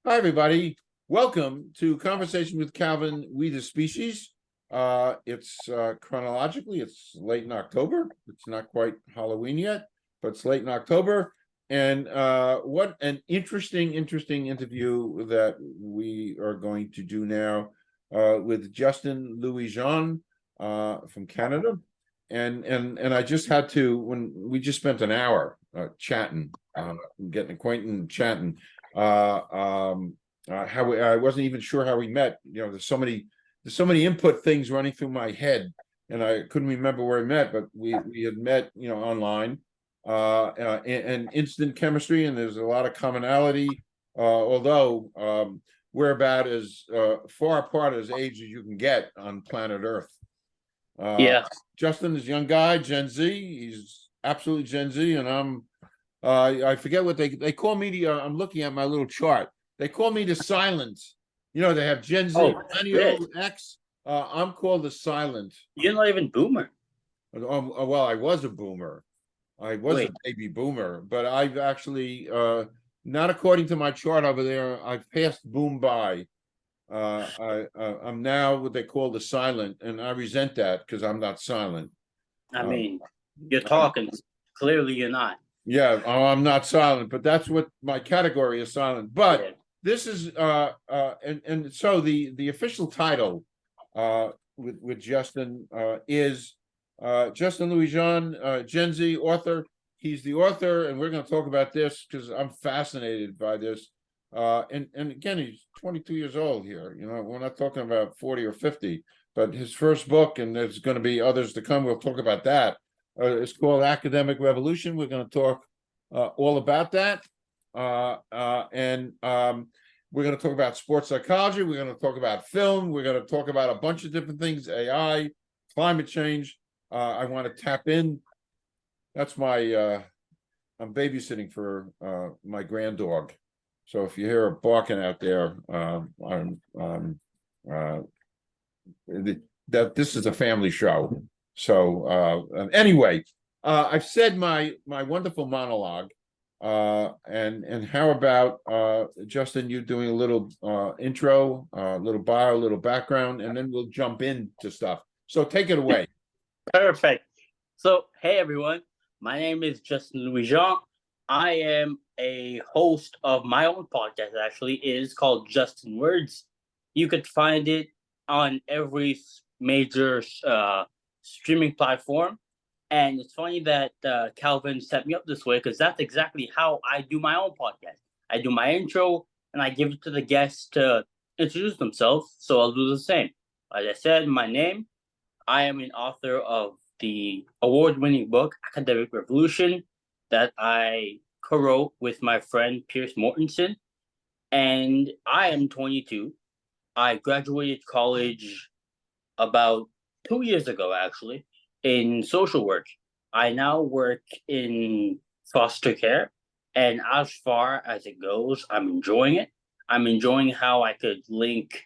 Hi, everybody. Welcome to Conversation with Calvin, We the Species. It's chronologically, it's late in October. It's not quite Halloween yet, but it's late in October. And what an interesting interview that we are going to do now with Justin Louis-Jean from Canada. And I just had to, when we just spent an hour chatting, getting acquainted and chatting. I wasn't even sure how we met. You know, there's so many input things running through my head, and I couldn't remember where we met, but we had met, you know, online, and instant chemistry, and there's a lot of commonality, although we're about as far apart as age as you can get on planet Earth. Yeah. Justin is a young guy, Gen Z. He's absolutely Gen Z, and I'm I forget what they call me. I'm looking at my little chart. They call me the silent. You know, they have Gen Z, Millennial, X. I'm called the silent. You're not even boomer. Well, I was a boomer. I was a baby boomer, but I've actually, not according to my chart over there, I've passed boom by. I'm now what they call the silent, and I resent that because I'm not silent. I mean, you're talking. Clearly, you're not. Yeah, I'm not silent, but that's what my category is, silent. But this is and so the official title with Justin is Justin Louis-Jean, Gen Z author. He's the author, and we're going to talk about this because I'm fascinated by this. And again, he's 22 years old here. You know, we're not talking about 40 or 50, but his first book, and there's going to be others to come. We'll talk about that. It's called Academic Revolution. We're going to talk all about that. And we're going to talk about sports psychology. We're going to talk about film. We're going to talk about a bunch of different things, AI, climate change. I want to tap in. That's my, I'm babysitting for my grand dog. So if you hear her barking out there, that this is a family show. So anyway, I've said my wonderful monologue, and how about Justin, you doing a little intro, a little bio, a little background, and then we'll jump into stuff. So take it away. Perfect. So hey everyone, my name is Justin Louis-Jean. I am a host of my own podcast. Actually, it is called Justin Words. You could find it on every major streaming platform. And it's funny that Calvin set me up this way because that's exactly how I do my own podcast. I do my intro and I give it to the guests to introduce themselves. So I'll do the same. As I said, my name, I am an author of the award-winning book Academic Revolution that I co-wrote with my friend Pierce Mortensen. And I am 22. I graduated college about 2 years ago, actually, in social work. I now work in foster care, and as far as it goes, I'm enjoying it. I'm enjoying how I could link,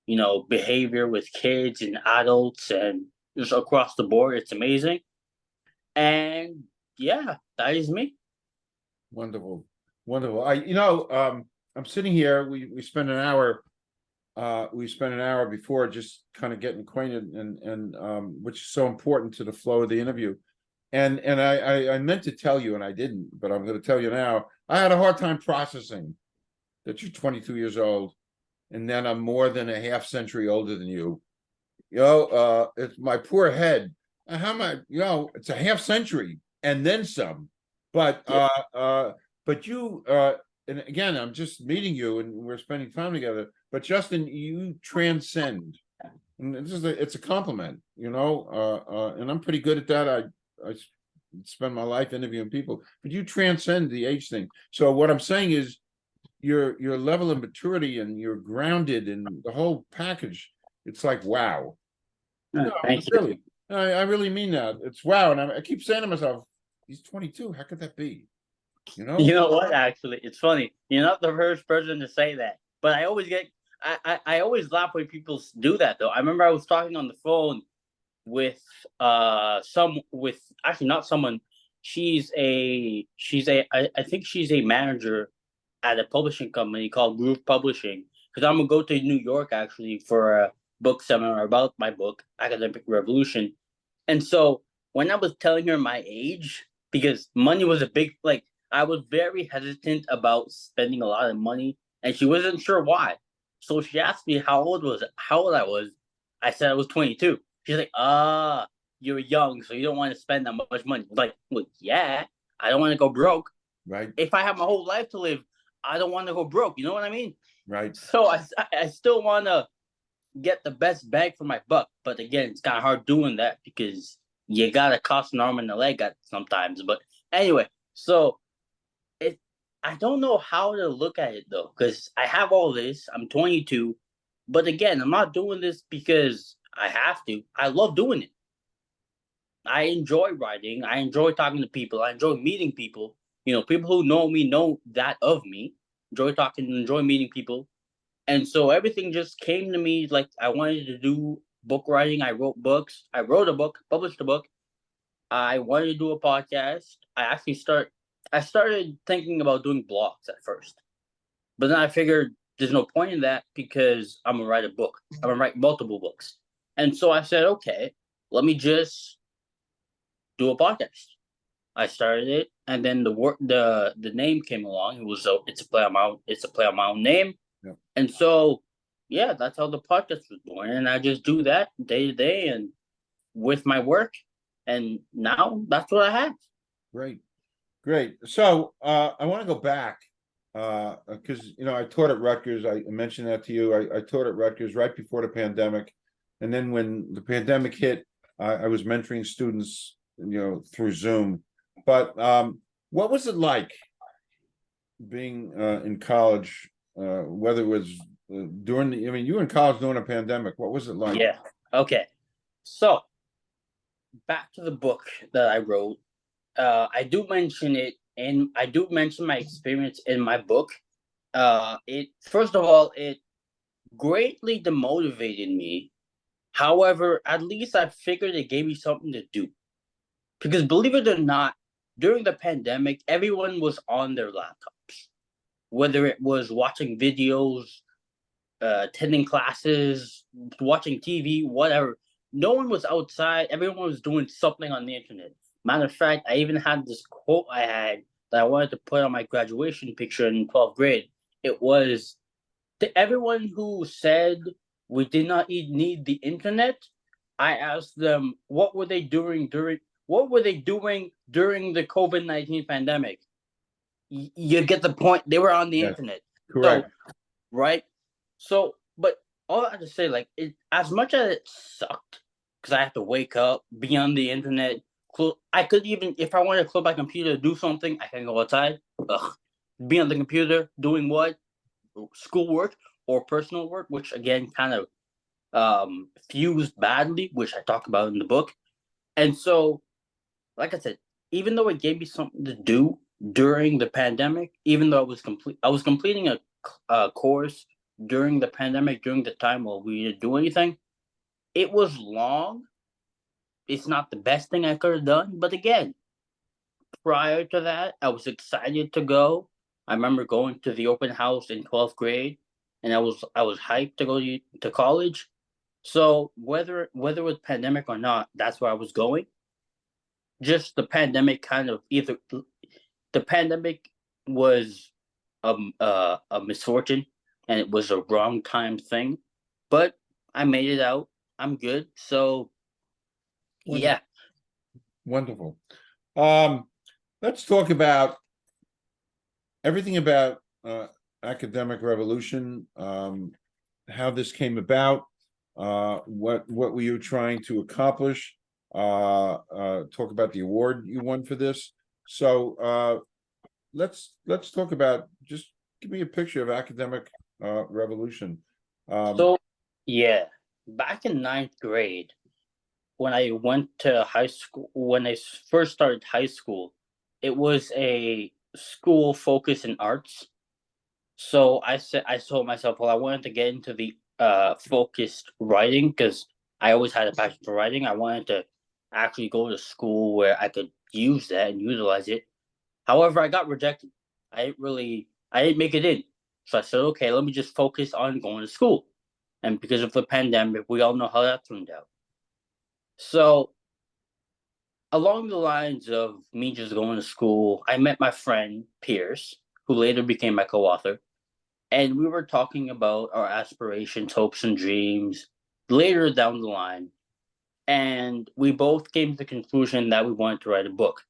you know, behavior with kids and adults and just across the board. It's amazing. And yeah, that is me. Wonderful. I'm sitting here. We spent an hour. We spent an hour before just kind of getting acquainted, and which is so important to the flow of the interview. And I meant to tell you, and I didn't, but I'm going to tell you now. I had a hard time processing that you're 22 years old, and then I'm more than a half century older than you. You know, it's my poor head. How am I? You know, it's a half century and then some. But you and again, I'm just meeting you, and we're spending time together. But Justin, you transcend, and it's a compliment, you know. And I'm pretty good at that. I spend my life interviewing people, but you transcend the age thing. So what I'm saying is, your level of maturity and you're grounded in the whole package. It's like wow. No, Thank you. really, I really mean that. It's wow, and I keep saying to myself, he's 22. How could that be? You know? You know what? Actually, it's funny. You're not the first person to say that, but I always get. I always laugh when people do that. Though I remember I was talking on the phone with actually not someone. I think she's a manager at a publishing company called Groove Publishing, because I'm gonna go to New York actually for a book seminar about my book, Academic Revolution. And so when I was telling her my age, because money was a big like, I was very hesitant about spending a lot of money, and she wasn't sure why. So she asked me how old I was. I said I was 22. She's like, you're young, so you don't want to spend that much money. I was like, well, yeah, I don't want to go broke. Right. If I have my whole life to live, I don't want to go broke. You know what I mean? Right. So I still want to get the best bang for my buck. But again, it's kind of hard doing that because you got to cost an arm and a leg at sometimes. But anyway, so I don't know how to look at it though, because I have all this. I'm 22, but again, I'm not doing this because I have to. I love doing it. I enjoy writing. I enjoy talking to people. I enjoy meeting people. People who know me know that of me. Enjoy talking, enjoy meeting people. And so everything just came to me like I wanted to do book writing. I wrote books. I wrote a book, published a book. I wanted to do a podcast. I started thinking about doing blogs at first. But then I figured there's no point in that because I'm gonna write a book. I'm gonna write multiple books. And so I said, okay, let me just do a podcast. I started it, and then the name came along. It's a play on my own name. Yeah. And so yeah, that's how the podcast was born. And I just do that day to day and with my work, and now that's what I have. Great. Great. So I want to go back because I taught at Rutgers. I mentioned that to you. I taught at Rutgers right before the pandemic, and then when the pandemic hit, I was mentoring students, through Zoom. But what was it like being in college? Whether it was you were in college during a pandemic. What was it like? Yeah. Okay. So back to the book that I wrote. I do mention it, and I do mention my experience in my book. It first of all, it greatly demotivated me. However, at least I figured it gave me something to do. Because believe it or not, during the pandemic, everyone was on their laptops, whether it was watching videos, attending classes, watching TV, whatever. No one was outside. Everyone was doing something on the internet. Matter of fact, I even had this quote I had that I wanted to put on my graduation picture in 12th grade. It was to everyone who said we did not need the internet. I asked them what were they doing during the COVID-19 pandemic. You get the point. They were on the Yes, internet. correct. So, right? So, but all I have to say, like, as much as it sucked, because I have to wake up, be on the internet. I could even, if I wanted to close my computer to do something, I can go outside. Ugh, be on the computer doing what? Schoolwork or personal work, which again kind of fused badly, which I talk about in the book. And so, like I said, even though it gave me something to do during the pandemic, even though I was completing a course during the pandemic, during the time while we didn't do anything. It was long. It's not the best thing I could have done, but again, prior to that, I was excited to go. I remember going to the open house in 12th grade, and I was hyped to go to college. So whether it was pandemic or not, that's where I was going. Just the pandemic kind of either the pandemic was a misfortune, and it was a wrong time thing, but I made it out. I'm good. So Wonderful. yeah. Wonderful. Let's talk about everything about academic revolution, how this came about, what were you trying to accomplish, talk about the award you won for this. So let's talk about, just give me a picture of academic revolution. So yeah, back in ninth grade, when I went to high school, when I first started high school, it was a school focused in arts. So I told myself, well, I wanted to get into the focused writing because I always had a passion for writing. I wanted to actually go to school where I could use that and utilize it. However, I got rejected. I didn't really I didn't make it in. So I said, okay, let me just focus on going to school. And because of the pandemic, we all know how that turned out. So along the lines of me just going to school, I met my friend Pierce, who later became my co-author, and we were talking about our aspirations, hopes, and dreams later down the line. And we both came to the conclusion that we wanted to write a book.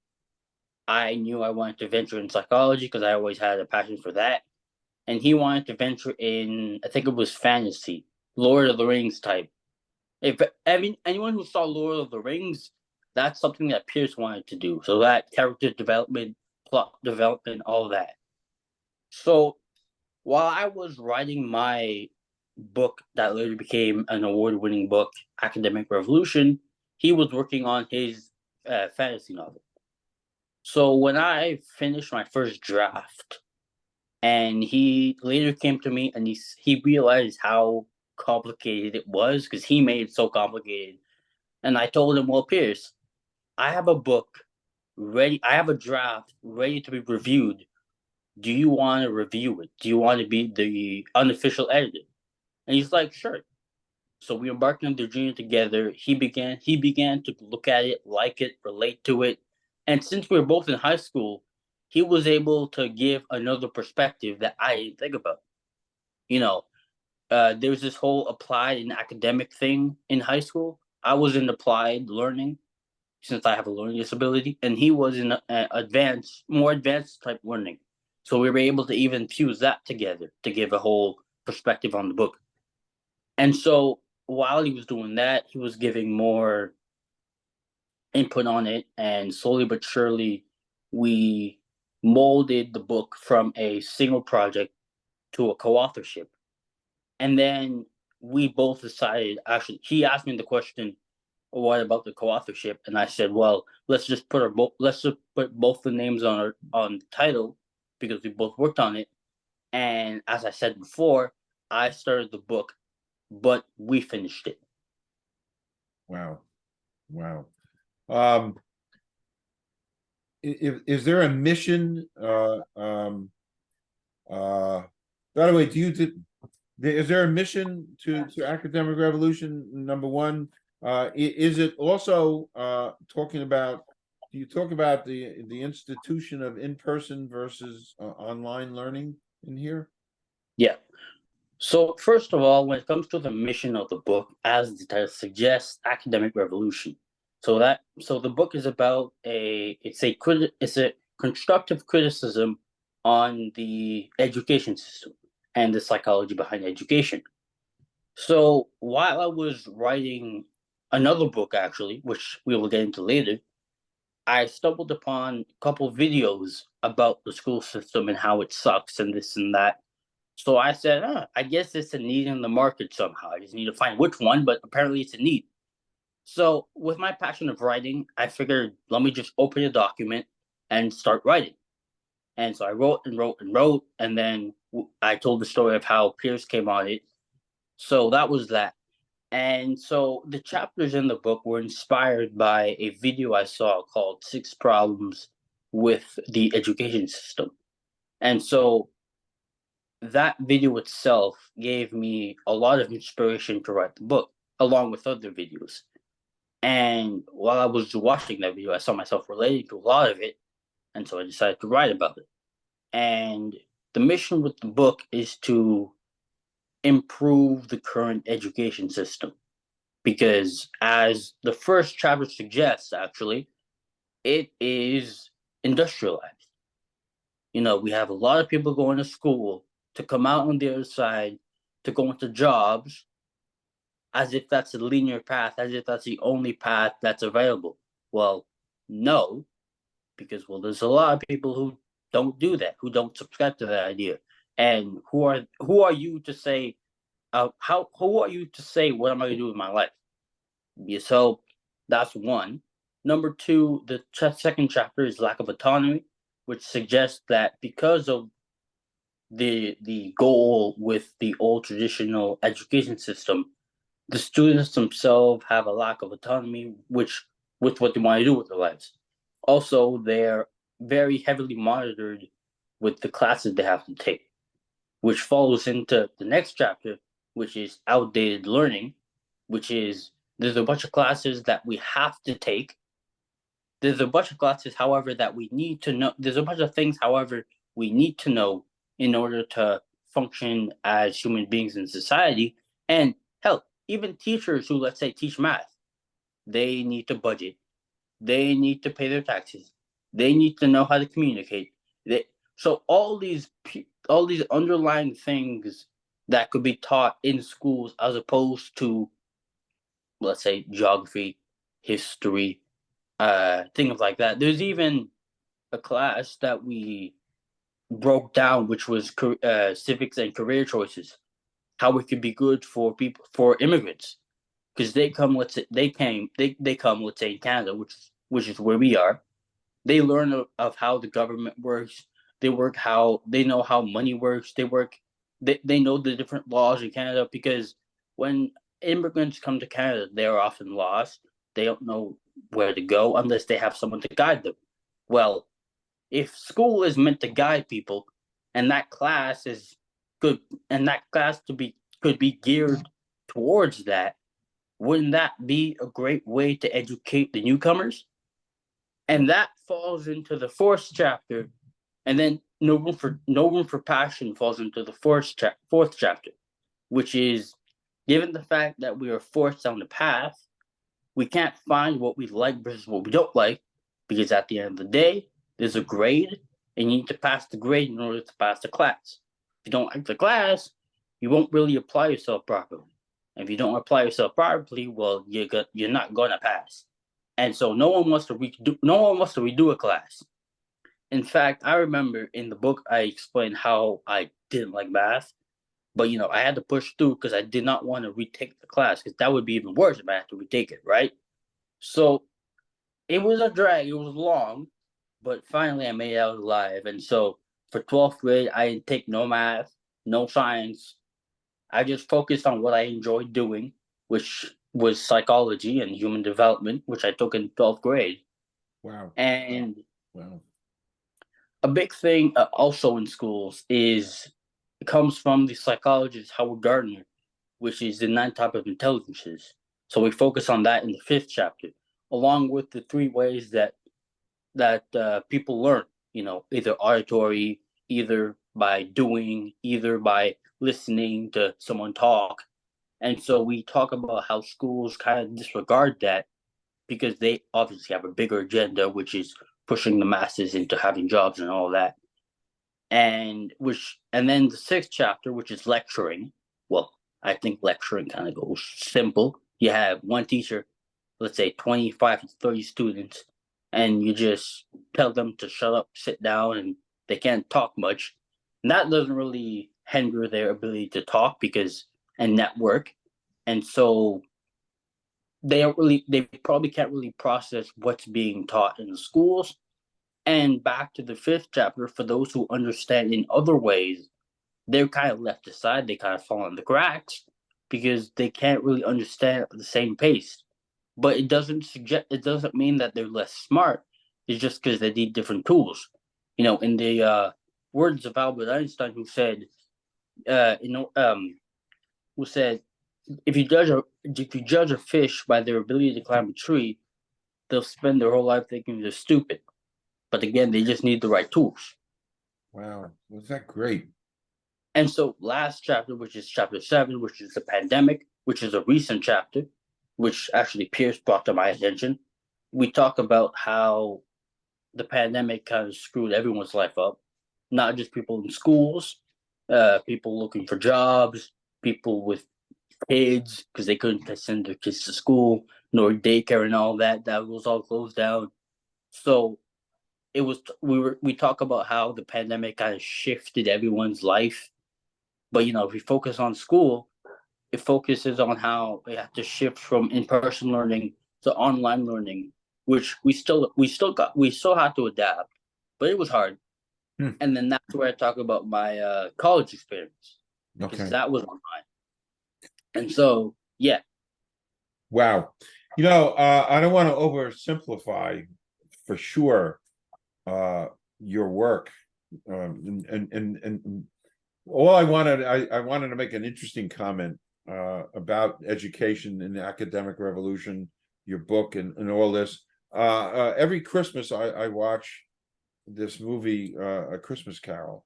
I knew I wanted to venture in psychology because I always had a passion for that. And he wanted to venture in, I think it was fantasy, Lord of the Rings type. If anyone who saw Lord of the Rings, that's something that Pierce wanted to do. So that character development, plot development, all that. So while I was writing my book that later became an award-winning book, Academic Revolution, he was working on his fantasy novel. So when I finished my first draft, and he later came to me and he realized how complicated it was because he made it so complicated. And I told him, well, Pierce, I have a book ready. I have a draft ready to be reviewed. Do you want to review it? Do you want to be the unofficial editor? And he's like, sure. So we embarked on the journey together. He began to look at it, like it, relate to it. And since we were both in high school, he was able to give another perspective that I didn't think about. You know, there's this whole applied and academic thing in high school. I was in applied learning since I have a learning disability, and he was in more advanced type learning. So we were able to even fuse that together to give a whole perspective on the book. And so while he was doing that, he was giving more input on it, and slowly but surely, we molded the book from a single project to a co-authorship. And then we both decided. Actually, he asked me the question, "What about the co-authorship?" And I said, "Well, let's just put both the names on the title because we both worked on it." And as I said before, I started the book, but we finished it. Wow. Wow. Um, is there a mission, by the way, is there a mission to Academic Revolution, number one? Is it also, talking about, do you talk about the institution of in-person versus online learning in here? Yeah. So first of all, when it comes to the mission of the book, as the title suggests, academic revolution. So the book is about it's a constructive criticism on the education system and the psychology behind education. So while I was writing another book, actually, which we will get into later, I stumbled upon a couple videos about the school system and how it sucks and this and that. So I said, I guess it's a need in the market somehow. I just need to find which one, but apparently it's a need. So with my passion of writing, I figured let me just open a document and start writing. And so I wrote and wrote and wrote, and then I told the story of how Pierce came on it. So that was that. And so the chapters in the book were inspired by a video I saw called Six Problems with the Education System. And so that video itself gave me a lot of inspiration to write the book, along with other videos. And while I was watching that video, I saw myself relating to a lot of it. And so I decided to write about it. And the mission with the book is to improve the current education system. Because as the first chapter suggests, actually, it is industrialized. We have a lot of people going to school to come out on the other side to go into jobs as if that's a linear path, as if that's the only path that's available. Well, no, because there's a lot of people who don't do that, who don't subscribe to that idea. And who are you to say who are you to say what am I gonna do with my life? So that's one. Number two, the second chapter is lack of autonomy, which suggests that because of the goal with the old traditional education system, the students themselves have a lack of autonomy, which with what they want to do with their lives. Also, they're very heavily monitored with the classes they have to take, which follows into the next chapter, which is outdated learning, which is there's a bunch of classes that we have to take. There's a bunch of classes, however, that we need to know. There's a bunch of things, however, we need to know in order to function as human beings in society. And hell, even teachers who, let's say, teach math, they need to budget. They need to pay their taxes. They need to know how to communicate. So all these underlying things that could be taught in schools as opposed to, let's say, geography, history, things like that. There's even a class that we broke down, which was civics and career choices, how it could be good for people, for immigrants, because they come. Let's say they come. Let's say in Canada, which is where we are. They learn of how the government works. They know how money works. They know the different laws in Canada, because when immigrants come to Canada, they are often lost. They don't know where to go unless they have someone to guide them. Well, if school is meant to guide people, and that class is good, and that class could be geared towards that, wouldn't that be a great way to educate the newcomers? And that falls into the fourth chapter, and then no room for passion falls into the fourth chapter, which is, given the fact that we are forced down the path, we can't find what we like versus what we don't like, because at the end of the day, there's a grade, and you need to pass the grade in order to pass the class. If you don't like the class, you won't really apply yourself properly. And if you don't apply yourself properly, well, you're not gonna pass. And so no one wants to redo a class. In fact, I remember in the book I explained how I didn't like math, but I had to push through because I did not want to retake the class, because that would be even worse if I had to retake it, right? So it was a drag, it was long, but finally I made it out alive. And so for 12th grade, I didn't take no math, no science. I just focused on what I enjoyed doing, which was psychology and human development, which I took in 12th grade. Wow. And Wow. a big thing also in schools is it comes from the psychologist Howard Gardner, which is the 9 types of intelligences. So we focus on that in the 5th chapter, along with the 3 ways that people learn. Either auditory, either by doing, either by listening to someone talk. And so we talk about how schools kind of disregard that, because they obviously have a bigger agenda, which is pushing the masses into having jobs and all that. And then the 6th chapter, which is lecturing. Well, I think lecturing kind of goes simple. You have one teacher, let's say 25 to 30 students, and you just tell them to shut up, sit down, and they can't talk much. And that doesn't really hinder their ability to talk and network. And so they probably can't really process what's being taught in the schools. And back to the 5th chapter, for those who understand in other ways, they're kind of left aside. They kind of fall in the cracks because they can't really understand at the same pace. But it doesn't mean that they're less smart. It's just because they need different tools. In the words of Albert Einstein, who said, who said, if you judge a fish by their ability to climb a tree, they'll spend their whole life thinking they're stupid. But again, they just need the right tools. Wow. Was that great? And so last chapter, which is chapter 7, which is the pandemic, which is a recent chapter, which actually Pierce brought to my attention. We talk about how the pandemic kind of screwed everyone's life up, not just people in schools, people looking for jobs, people with kids because they couldn't send their kids to school, nor daycare and all that. That was all closed down. So we talk about how the pandemic kind of shifted everyone's life. But if we focus on school, it focuses on how we have to shift from in-person learning to online learning, which we still had to adapt, but it was hard. And then that's where I talk about my college experience, because that was online. And so, yeah. Wow. I don't want to oversimplify for sure your work And all I wanted to make an interesting comment about education and the academic revolution, your book and all this. Every Christmas I watch this movie, A Christmas Carol.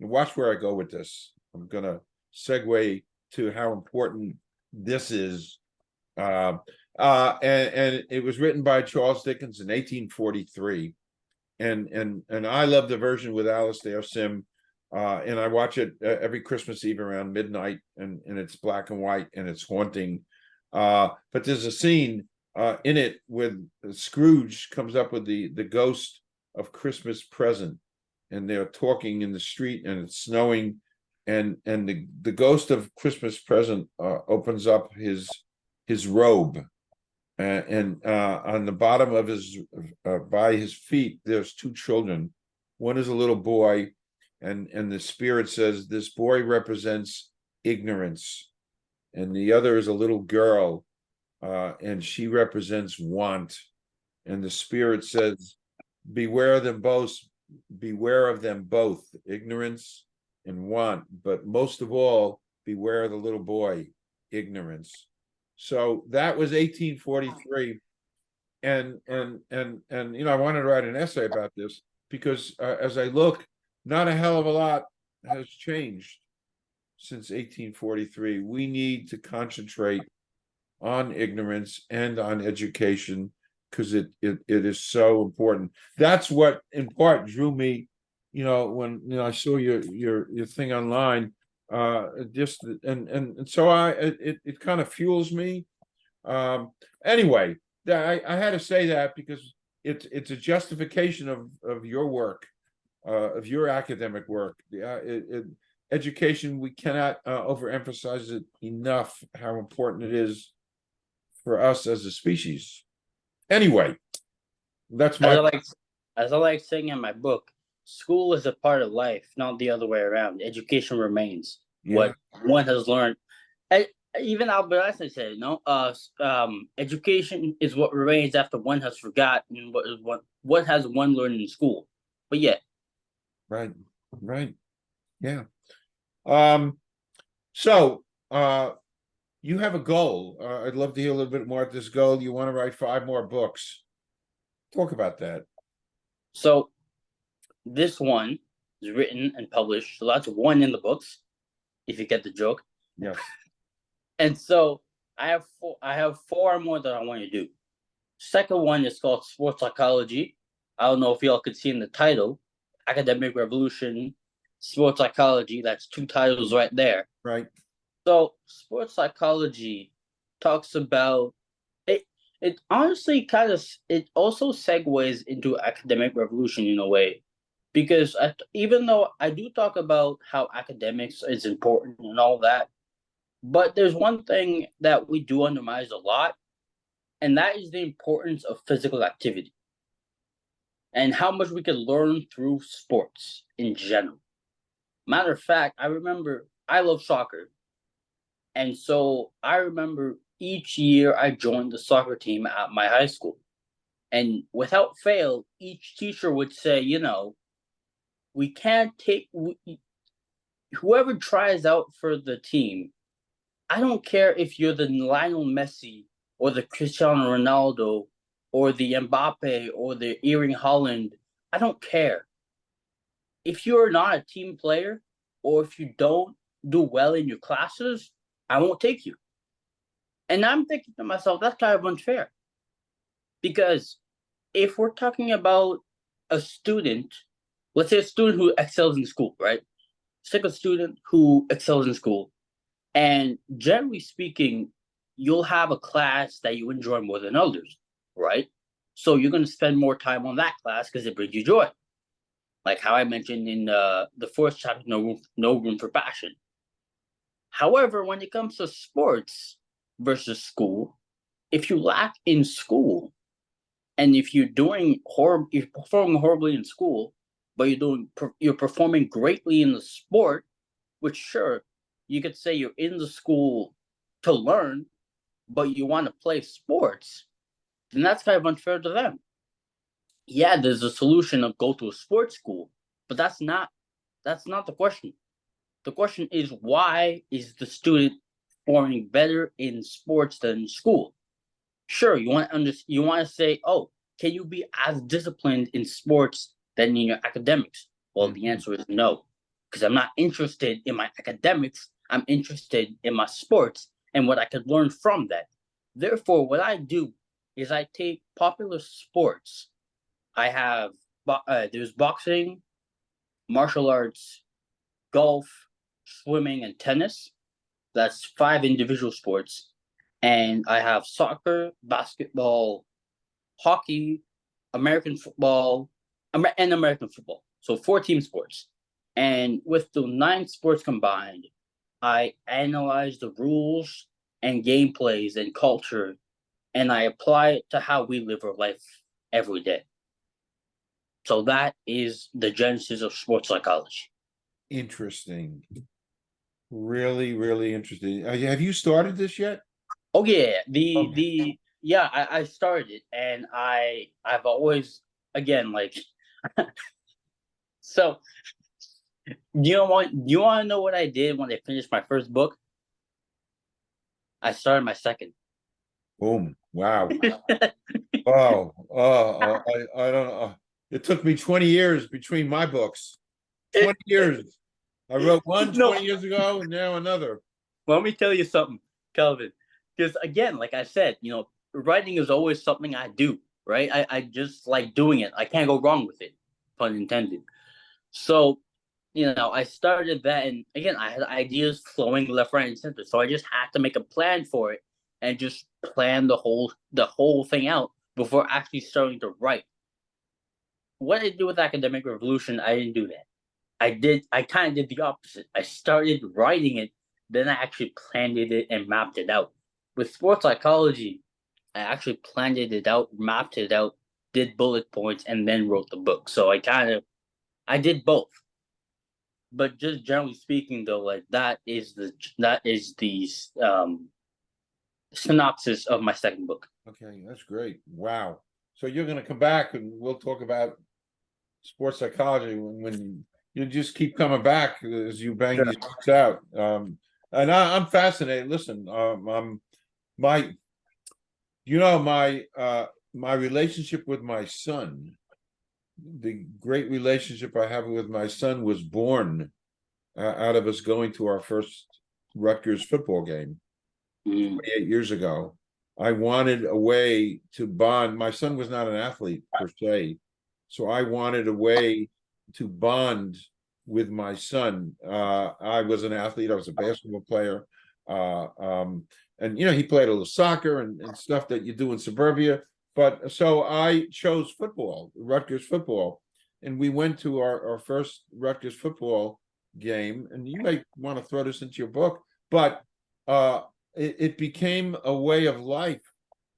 And watch where I go with this. I'm gonna segue to how important this is. And it was written by Charles Dickens in 1843. And I love the version with Alastair Sim. And I watch it every Christmas Eve around midnight, and it's black and white and it's haunting. But there's a scene in it with Scrooge comes up with the ghost of Christmas present, and they're talking in the street and it's snowing, and the ghost of Christmas present opens up his robe, and on the bottom of his by his feet there's two children. One is a little boy, and the spirit says this boy represents ignorance, and the other is a little girl, and she represents want, and the spirit says beware of them both, ignorance and want, but most of all beware of the little boy, ignorance. So that was 1843, and I wanted to write an essay about this because as I look, not a hell of a lot has changed since 1843. We need to concentrate on ignorance and on education because it is so important. That's what in part drew me, when I saw your thing online. Just and so it kind of fuels me. Anyway, I had to say that because it's a justification of your work, of your academic work. Education, we cannot overemphasize it enough how important it is for us as a species. Anyway, that's my as I like saying in my book, school is a part of life, not the other way around. Education remains what one has learned. Even Albert Einstein said, education is what remains after one has forgotten what has one learned in school. But yeah. Right. Yeah. So you have a goal. I'd love to hear a little bit more of this goal. You want to write 5 more books. Talk about that. So this one is written and published. So that's one in the books, if you get the joke. Yeah. And so I have 4 more that I want to do. Second one is called sports psychology. I don't know if y'all could see in the title, Academic Revolution, Sports Psychology. That's 2 titles right there. Right. So sports psychology talks about it. It honestly it also segues into academic revolution in a way, because even though I do talk about how academics is important and all that, but there's one thing that we do undermine a lot, and that is the importance of physical activity and how much we can learn through sports in general. Matter of fact, I remember I love soccer. And so I remember each year I joined the soccer team at my high school. And without fail, each teacher would say, we can't take whoever tries out for the team. I don't care if you're the Lionel Messi or the Cristiano Ronaldo or the Mbappe or the Erling Haaland. I don't care. If you're not a team player or if you don't do well in your classes, I won't take you. And I'm thinking to myself, that's kind of unfair. Because if we're talking about a student, let's say a student who excels in school, right? It's like a student who excels in school. And generally speaking, you'll have a class that you enjoy more than others, right? So you're going to spend more time on that class because it brings you joy. Like how I mentioned in the first chapter, no room for passion. However, when it comes to sports versus school, if you lack in school, and if you're performing horribly in school, but you're performing greatly in the sport, which sure, you could say you're in the school to learn, but you want to play sports, then that's kind of unfair to them. Yeah, there's a solution of go to a sports school, But that's not the question. The question is, why is the student performing better in sports than in school? Sure, you want to say, oh, can you be as disciplined in sports than in your academics? Well, the answer is no, because I'm not interested in my academics. I'm interested in my sports and what I could learn from that. Therefore, what I do is I take popular sports. I have there's boxing, martial arts, golf, swimming, and tennis. That's 5 individual sports. And I have soccer, basketball, hockey, American football, and American football. So 4 team sports. And with the 9 sports combined, I analyze the rules and gameplays and culture, and I apply it to how we live our life every day. So that is the genesis of sports psychology. Interesting. Really, really interesting. Have you started this yet? Oh yeah, I started it, and I've always, again, like, so you want to know what I did when I finished my first book? I started my second. Boom. Wow. I don't know. It took me 20 years between my books. 20 years. I wrote one No. 20 years ago and now another. Let me tell you something, Kelvin. Because again, like I said, writing is always something I do, right? I just like doing it. I can't go wrong with it, pun intended. So, I started that, and again, I had ideas flowing left, right, and center. So I just had to make a plan for it and just plan the whole thing out before actually starting to write. What I did with Academic Revolution, I didn't do that. I kind of did the opposite. I started writing it, then I actually planned it and mapped it out. With sports psychology, I actually planned it out, mapped it out, did bullet points, and then wrote the book. So I did both. But just generally speaking, though, like that is the synopsis of my second book. Okay, that's great. Wow. So you're going to come back and we'll talk about sports psychology when you just keep coming back as you bang these books out. And I'm fascinated. Listen, my my relationship with my son, the great relationship I have with my son was born out of us going to our first Rutgers football game 28 years ago. I wanted a way to bond. My son was not an athlete per se, so I wanted a way to bond with my son. I was an athlete. I was a basketball player. And he played a little soccer and stuff that you do in suburbia. But so I chose football, Rutgers football. And we went to our first Rutgers football game. And you may want to throw this into your book, but it became a way of life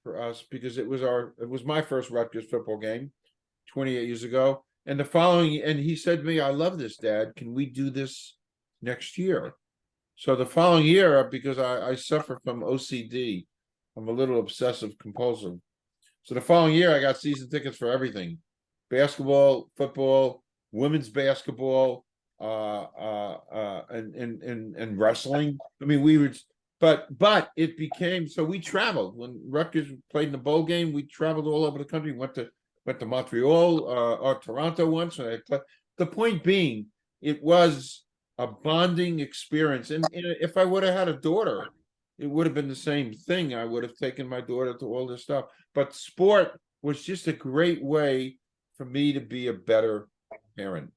for us because it was my first Rutgers football game 28 years ago. And he said to me, "I love this, Dad. Can we do this next year?" So the following year, because I suffer from OCD, I'm a little obsessive compulsive. So the following year, I got season tickets for everything: basketball, football, women's basketball, and wrestling. I mean, but it became so we traveled when Rutgers played in the bowl game. We traveled all over the country. Went to Montreal or Toronto once. The point being, it was a bonding experience. And if I would have had a daughter, it would have been the same thing. I would have taken my daughter to all this stuff. But sport was just a great way for me to be a better parent.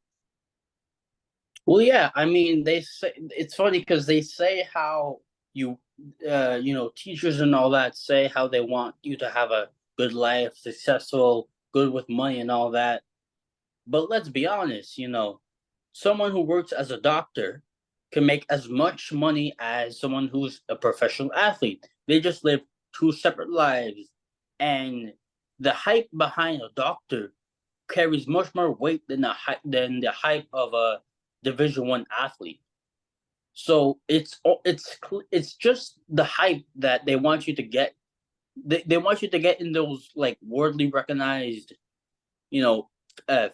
Well, yeah, I mean, they say it's funny because they say how teachers and all that say how they want you to have a good life, successful, good with money and all that. But let's be honest, someone who works as a doctor can make as much money as someone who's a professional athlete. They just live 2 separate lives. And the hype behind a doctor carries much more weight than the hype of a Division 1 athlete. So it's just the hype that they want you to get. They want you to get in those like worldly recognized,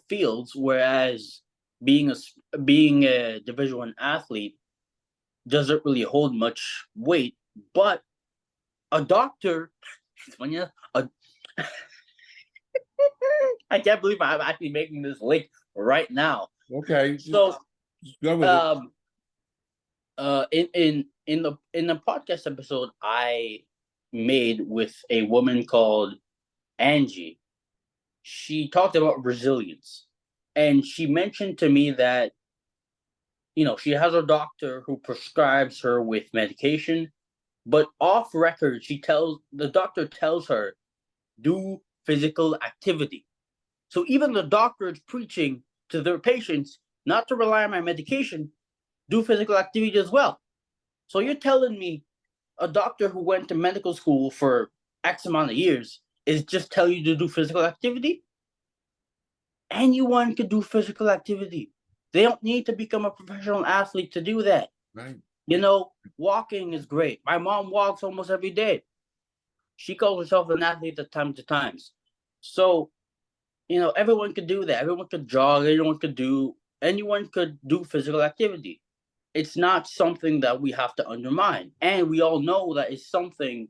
fields, whereas being a Division 1 athlete doesn't really hold much weight, but a doctor, when you a, I can't believe I'm actually making this link right now. Okay, So, just go with it. in the podcast episode I made with a woman called Angie, she talked about resilience, and she mentioned to me that she has a doctor who prescribes her with medication, but off record the doctor tells her do physical activity. So even the doctor is preaching to their patients not to rely on my medication, do physical activity as well. So you're telling me a doctor who went to medical school for X amount of years is just telling you to do physical activity? Anyone could do physical activity. They don't need to become a professional athlete to do that. Right. Walking is great. My mom walks almost every day. She calls herself an athlete at times to times. So, everyone could do that. Everyone could jog. Anyone could do physical activity. It's not something that we have to undermine. And we all know that it's something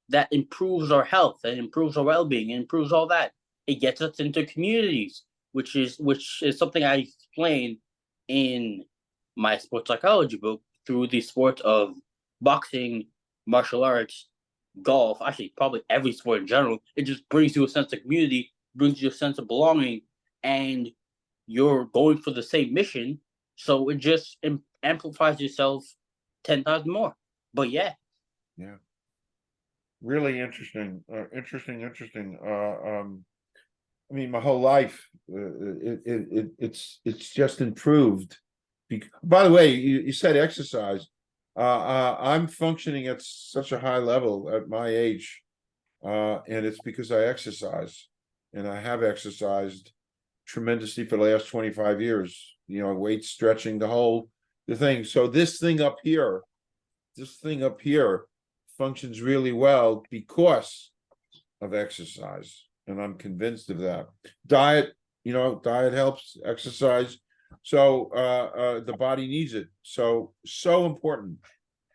that improves our health and improves our well-being and improves all that. It gets us into communities, which is something I explain in my sports psychology book through the sport of boxing, martial arts, golf, actually probably every sport in general. It just brings you a sense of community, brings you a sense of belonging, and you're going for the same mission. So it just amplifies yourself 10 times more. But yeah. Yeah. Really interesting. Interesting. I mean, my whole life, it's just improved. By the way, you said exercise. I'm functioning at such a high level at my age, and it's because I exercise, and I have exercised tremendously for the last 25 years. Weight stretching, the thing. So this thing up here functions really well because of exercise, and I'm convinced of that. Diet helps, exercise. So the body needs it. So important.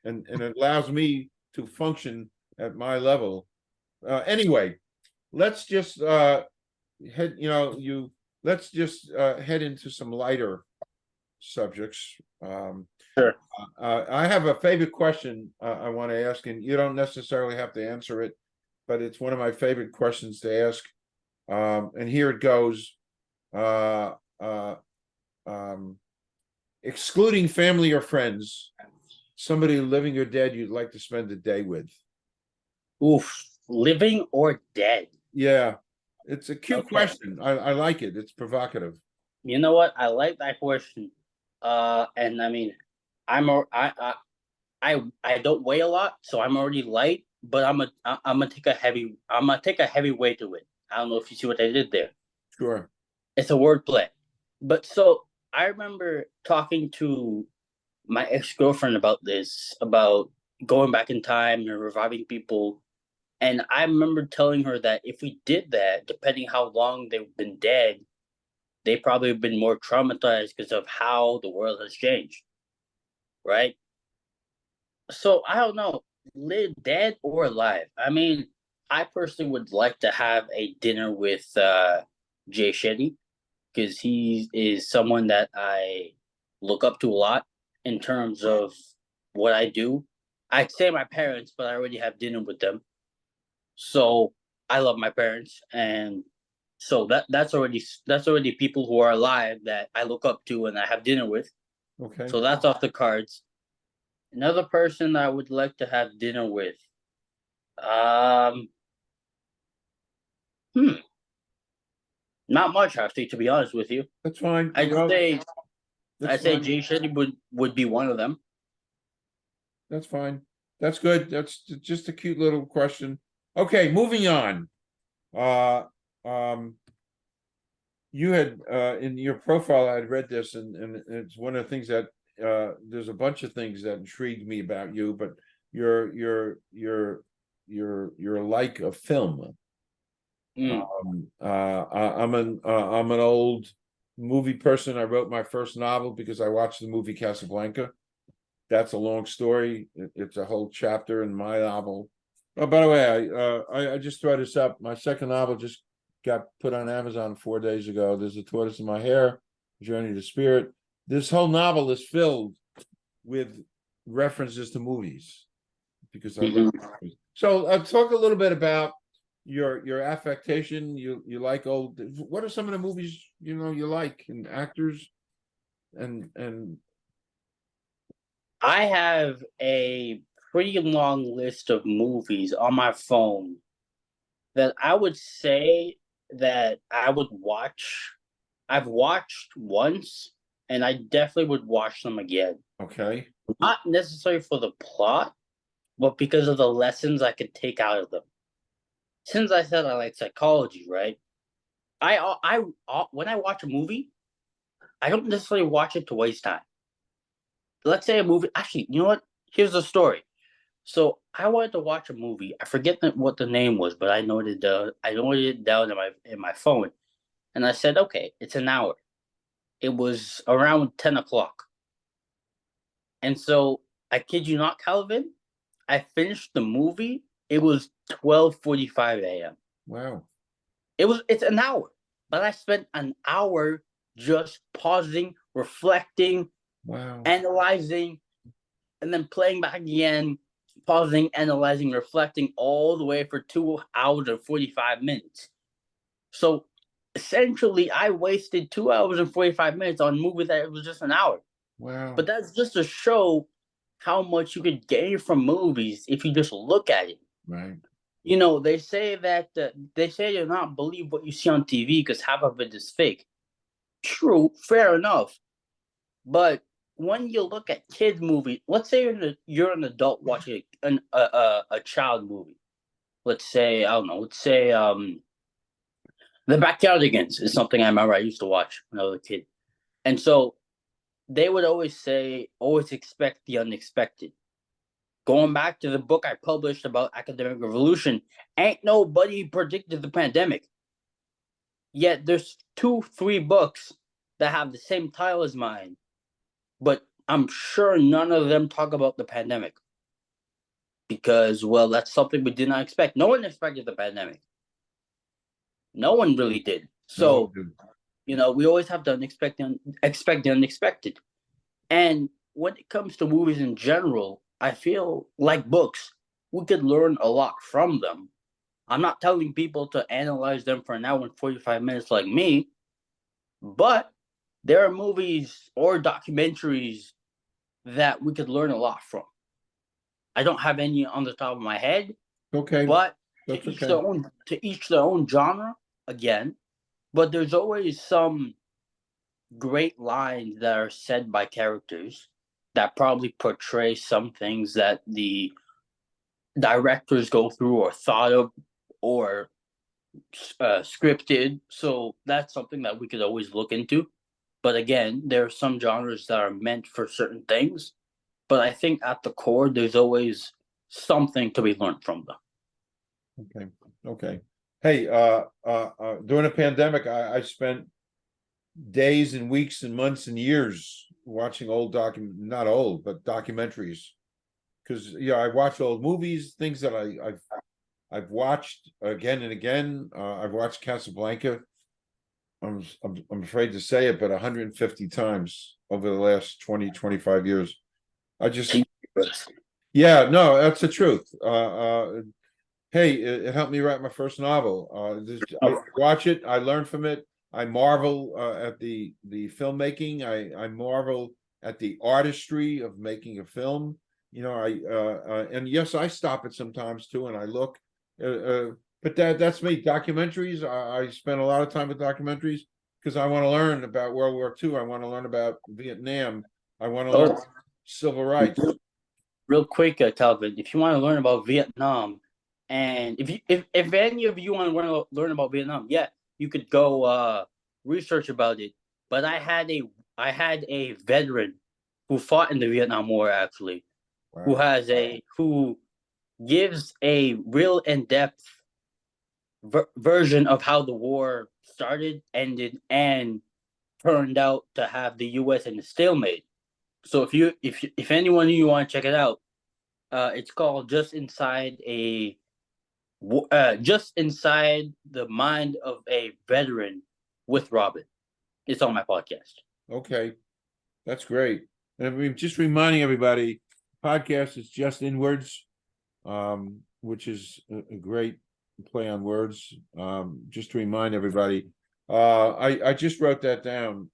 And it allows me to function at my level. Anyway, let's just head, let's just head into some lighter subjects. Sure. I have a favorite question I want to ask, and you don't necessarily have to answer it, but it's one of my favorite questions to ask. And here it goes. Excluding family or friends, somebody living or dead you'd like to spend the day with. Oof. Living or dead? Yeah, it's a cute Okay. question. I like it. It's provocative. You know what? I like that question. And I mean, I don't weigh a lot, so I'm already light. But I'm gonna take a heavy weight to it. I don't know if you see what I did there. Sure. It's a wordplay. But so I remember talking to my ex-girlfriend about this, about going back in time and reviving people. And I remember telling her that if we did that, depending how long they've been dead, they probably have been more traumatized because of how the world has changed. Right? So I don't know, live dead or alive. I mean, I personally would like to have a dinner with Jay Shetty, because he is someone that I look up to a lot in terms of what I do. I'd say my parents, but I already have dinner with them. So I love my parents, and so that's already people who are alive that I look up to and I have dinner with. Okay. So that's off the cards. Another person I would like to have dinner with. Um, hmm, not much actually, to be honest with you. That's fine. I'd Well, say that's I'd say fine. Jay Shetty would be one of them. That's fine. That's good. That's just a cute little question. Okay, moving on. Uh, you had in your profile, I had read this, and it's one of the things that there's a bunch of things that intrigued me about you, but your like of film. Mm. I'm an old movie person. I wrote my first novel because I watched the movie Casablanca. That's a long story. It's a whole chapter in my novel. Oh, by the way, I just throw this up. My second novel just got put on Amazon 4 days ago. There's a Tortoise in My Hair, Journey to Spirit. This whole novel is filled with references to movies because I love movies. So talk a little bit about your affectation. You like old. What are some of the movies you like and actors and I have a pretty long list of movies on my phone that I would say that I would watch. I've watched once, and I definitely would watch them again. okay. Not necessarily for the plot, but because of the lessons I could take out of them. Since I said I like psychology, right? When I watch a movie, I don't necessarily watch it to waste time. Let's say a movie. Actually, you know what? Here's the story. So I wanted to watch a movie. I forget what the name was, but I noted it down in my phone, and I said, okay, it's an hour. It was around 10 o'clock, and so I kid you not, Calvin. I finished the movie. It was 12:45 a.m. Wow. It's an hour, but I spent an hour just pausing, reflecting, Wow. analyzing, and then playing back again, pausing, analyzing, reflecting all the way for 2 hours and 45 minutes. So essentially, I wasted 2 hours and 45 minutes on a movie that it was just an hour. Wow. But that's just to show how much you could gain from movies if you just look at it. Right. They say that they say you not believe what you see on TV because half of it is fake. True, fair enough. But when you look at kids' movies, let's say you're an adult watching a child movie. Let's say I don't know. Let's say The Backyardigans is something I remember I used to watch when I was a kid, and so they would always expect the unexpected. Going back to the book I published about academic revolution, ain't nobody predicted the pandemic. Yet there's 2, 3 books that have the same title as mine, but I'm sure none of them talk about the pandemic because, well, that's something we did not expect. No one expected the pandemic. No one really did. No one So, did. we always have to expect the unexpected. And when it comes to movies in general, I feel like books, we could learn a lot from them. I'm not telling people to analyze them for an hour and 45 minutes like me, but there are movies or documentaries that we could learn a lot from. I don't have any on the top of my head, Okay. but That's okay. to each their own genre again. But there's always some great lines that are said by characters that probably portray some things that the directors go through or thought of or scripted. So that's something that we could always look into. But again, there are some genres that are meant for certain things. But I think at the core, there's always something to be learned from them. Okay. Okay. Hey, during the pandemic, I spent days and weeks and months and years watching not old, but documentaries. Because I watch old movies, things that I've watched again and again. I've watched Casablanca. I'm afraid to say it, but 150 times over the last 20-25 years. I just Yeah, no, that's the truth. Hey, it helped me write my first novel. I watch it, I learn from it. I marvel at the filmmaking. I marvel at the artistry of making a film. And yes, I stop it sometimes too, and I look. But that's me. Documentaries. I spend a lot of time with documentaries because I want to learn about World War II. I want to learn about Vietnam. I want to learn civil rights. Real quick, Calvin, if you want to learn about Vietnam, and if any of you want to learn about Vietnam, yeah, you could go research about it. But I had a veteran who fought in the Vietnam War actually, Wow. who gives a real in depth version of how the war started, ended, and turned out to have the U.S. in a stalemate. So if anyone you want to check it out, it's called Just Inside the Mind of a Veteran with Robin. It's on my podcast. Okay, that's great. And I mean, just reminding everybody, podcast is Just Inwards, which is a great play on words. Just to remind everybody, I just wrote that down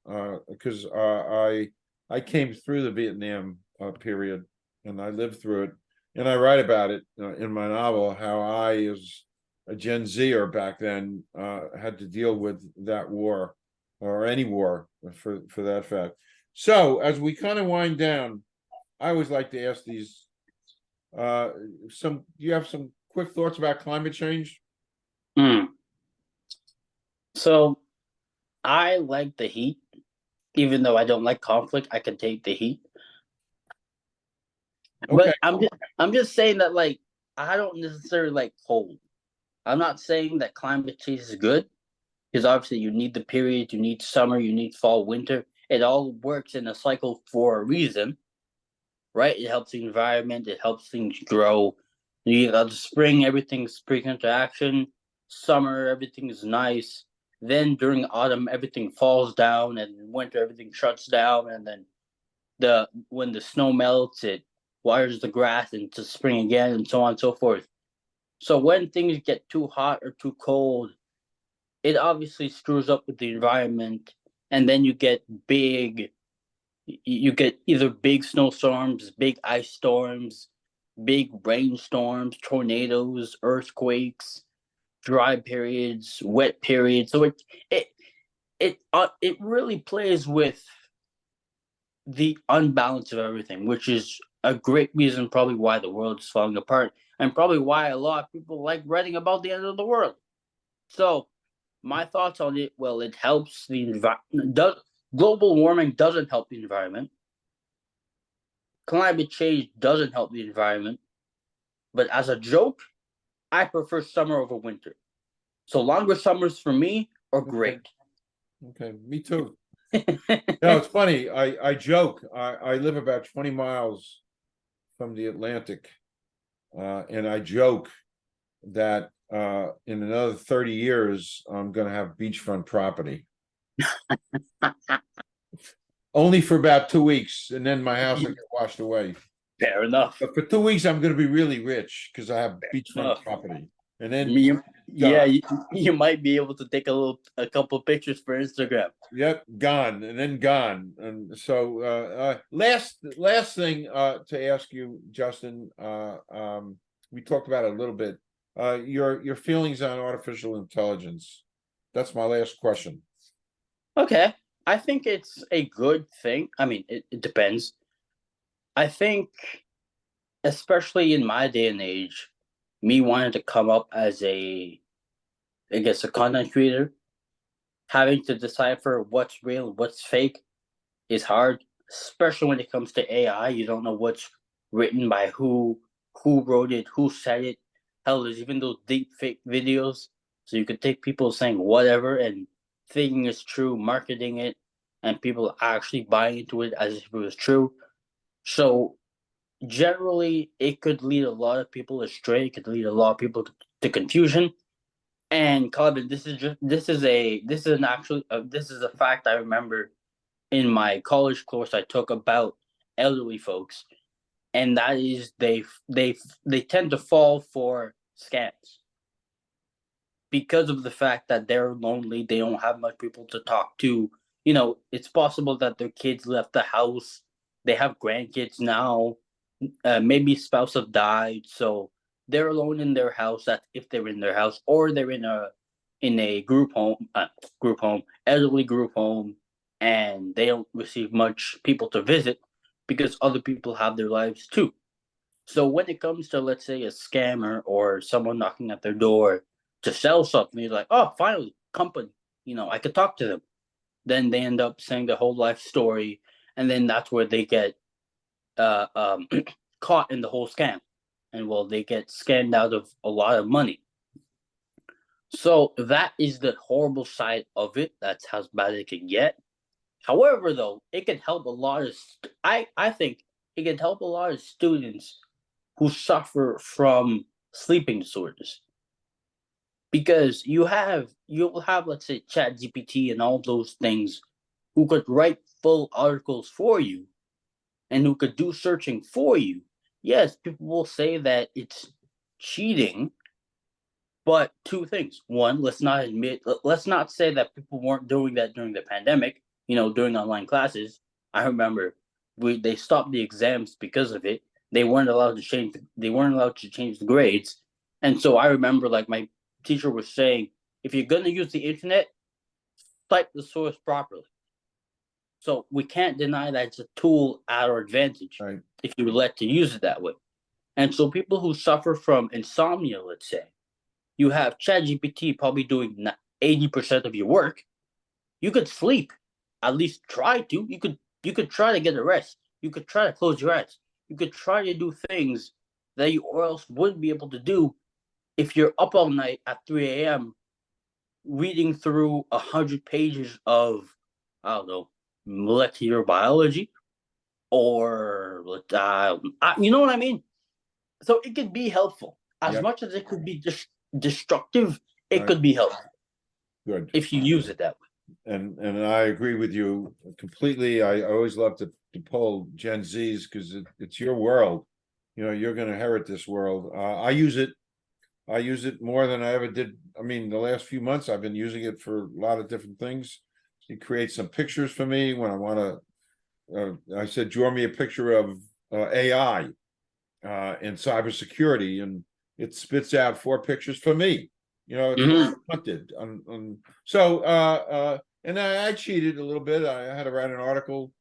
because I came through the Vietnam period and I lived through it, and I write about it in my novel how I, as a Gen Zer back then, had to deal with that war or any war for that fact. So as we kind of wind down, I always like to ask these. You have some quick thoughts about climate change? So I like the heat, even though I don't like conflict. I can take the heat. Okay. But I'm just saying that, like, I don't necessarily like cold. I'm not saying that climate change is good, because obviously you need the period, you need summer, you need fall, winter. It all works in a cycle for a reason, right? It helps the environment, it helps things grow. You got the spring, everything springs into action. Summer, everything is nice. Then during autumn, everything falls down, and in winter, everything shuts down. And then when the snow melts, it waters the grass into spring again, and so on and so forth. So when things get too hot or too cold, it obviously screws up with the environment, and then you get either big snowstorms, big ice storms, big rainstorms, tornadoes, earthquakes, dry periods, wet periods. So it really plays with the unbalance of everything, which is a great reason probably why the world is falling apart, and probably why a lot of people like writing about the end of the world. So my thoughts on it, well, it helps the environment. Global warming doesn't help the environment. Climate change doesn't help the environment. But as a joke, I prefer summer over winter. So longer summers for me are great. Okay, me too. No, it's funny. I joke. I live about 20 miles from the Atlantic, and I joke that in another 30 years, I'm going to have beachfront property. Only for about 2 weeks, and then my house will get washed away. Fair enough. But for 2 weeks, I'm going to be really rich because I have beachfront property. And then, you might be able to take a couple pictures for Instagram. Yep, gone, and then gone. And so, last thing to ask you, Justin. We talked about it a little bit. Your feelings on artificial intelligence. That's my last question. Okay, I think it's a good thing. I mean, it depends. I think, especially in my day and age, me wanting to come up as a content creator, having to decipher what's real, what's fake is hard, especially when it comes to AI. You don't know what's written by who wrote it, who said it. Hell, there's even those deep fake videos. So you could take people saying whatever and thinking it's true, marketing it, and people actually buying into it as if it was true. So generally, it could lead a lot of people astray. It could lead a lot of people to confusion. And Calvin, this is a fact I remember in my college course I took about elderly folks, and that is they tend to fall for scams because of the fact that they're lonely. They don't have much people to talk to. It's possible that their kids left the house. They have grandkids now. Maybe spouse have died, so they're alone in their house. That's if they're in their house, or they're in a group home, elderly group home, and they don't receive much people to visit because other people have their lives too. So when it comes to, let's say, a scammer or someone knocking at their door to sell something, you're like, oh, finally, company, I could talk to them. Then they end up saying the whole life story, and then that's where they get caught in the whole scam, and well, they get scammed out of a lot of money. So that is the horrible side of it. That's how bad it can get. However, though, it can help a lot of I think it can help a lot of students who suffer from sleeping disorders, because you'll have, let's say, Chat GPT and all those things, who could write full articles for you and who could do searching for you. Yes, people will say that it's cheating, but two things. One, let's not say that people weren't doing that during the pandemic, during online classes. I remember they stopped the exams because of it. They weren't allowed to change the grades. And so I remember, like, my teacher was saying, if you're going to use the internet, cite the source properly. So we can't deny that it's a tool at our advantage, Right. if you let to use it that way. And so people who suffer from insomnia, let's say, you have ChatGPT probably doing 80% of your work. You could sleep, at least try to. You could try to get a rest. You could try to close your eyes. You could try to do things that you or else wouldn't be able to do if you're up all night at 3 a.m. reading through 100 pages of, I don't know, molecular biology, or you know what I mean. So it could be helpful as Yep. much as it could be destructive. It Right. could be helpful Good. if you use it that way. And I agree with you completely. I always love to poll Gen Zs because it's your world. You're going to inherit this world. I use it more than I ever did. I mean, the last few months I've been using it for a lot of different things. It creates some pictures for me when I want to. I said, draw me a picture of AI and cybersecurity, and it spits out 4 pictures for me. It's what I wanted. So and I cheated a little bit. I had to write an article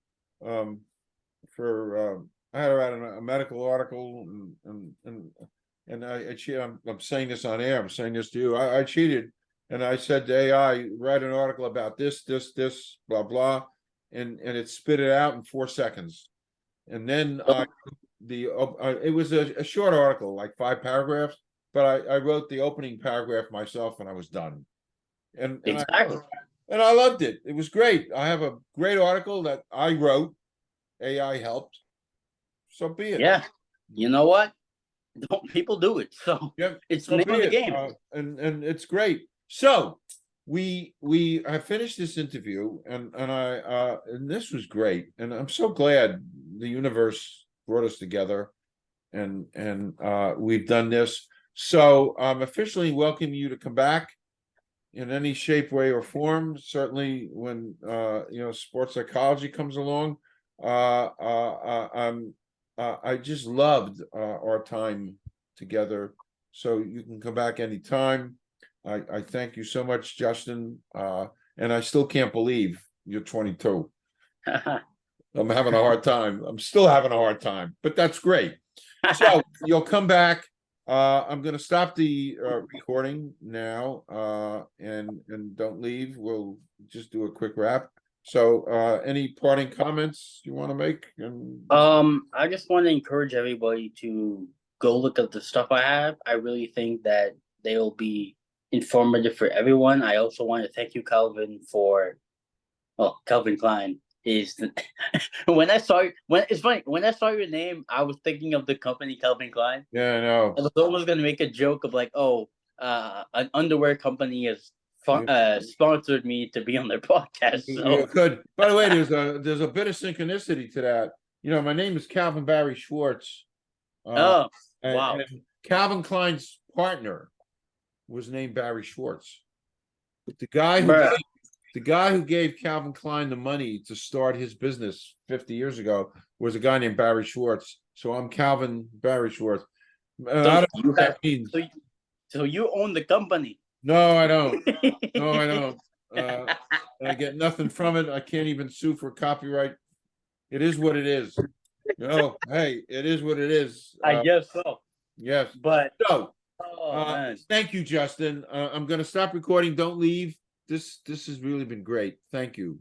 for I had to write a medical article, and I cheated. I'm saying this on air. I'm saying this to you. I cheated, and I said to AI, write an article about this, blah blah, and it spit it out in 4 seconds, and then it was a short article, like 5 paragraphs, but I wrote the opening paragraph myself, and I was done. And Exactly. I loved it. It was great. I have a great article that I wrote. AI helped. So be it. Yeah. You know what? People do it. So Yep. it's So the name be of the it. game. And it's great. So we have finished this interview, and this was great, and I'm so glad the universe brought us together, and we've done this. So I'm officially welcoming you to come back in any shape, way, or form. Certainly when sports psychology comes along. I just loved our time together. So you can come back anytime. I thank you so much, Justin. And I still can't believe you're 22. I'm having a hard time. I'm still having a hard time, but that's great. So you'll come back. I'm going to stop the recording now, and don't leave. We'll just do a quick wrap. So, any parting comments you want to make? I just want to encourage everybody to go look at the stuff I have. I really think that they'll be informative for everyone. I also want to thank you, Calvin, Calvin Klein is when it's funny, when I saw your name, I was thinking of the company Calvin Klein. Yeah, I know. I was almost gonna make a joke of like, an underwear company has sponsored me to be on their podcast. So You could. By the way, there's a bit of synchronicity to that. My name is Calvin Barry Schwartz. wow. And Calvin Klein's partner was named Barry Schwartz. The guy who gave Calvin Klein the money to start his business 50 years ago was a guy named Barry Schwartz. So I'm Calvin Barry Schwartz. I don't know what that means. So you own the company? No, I don't. No, I don't. I get nothing from it. I can't even sue for copyright. It is what it is. Hey, it is what it is. I guess so. Yes. But so man. Thank you, Justin. I'm going to stop recording. Don't leave. This has really been great. Thank you.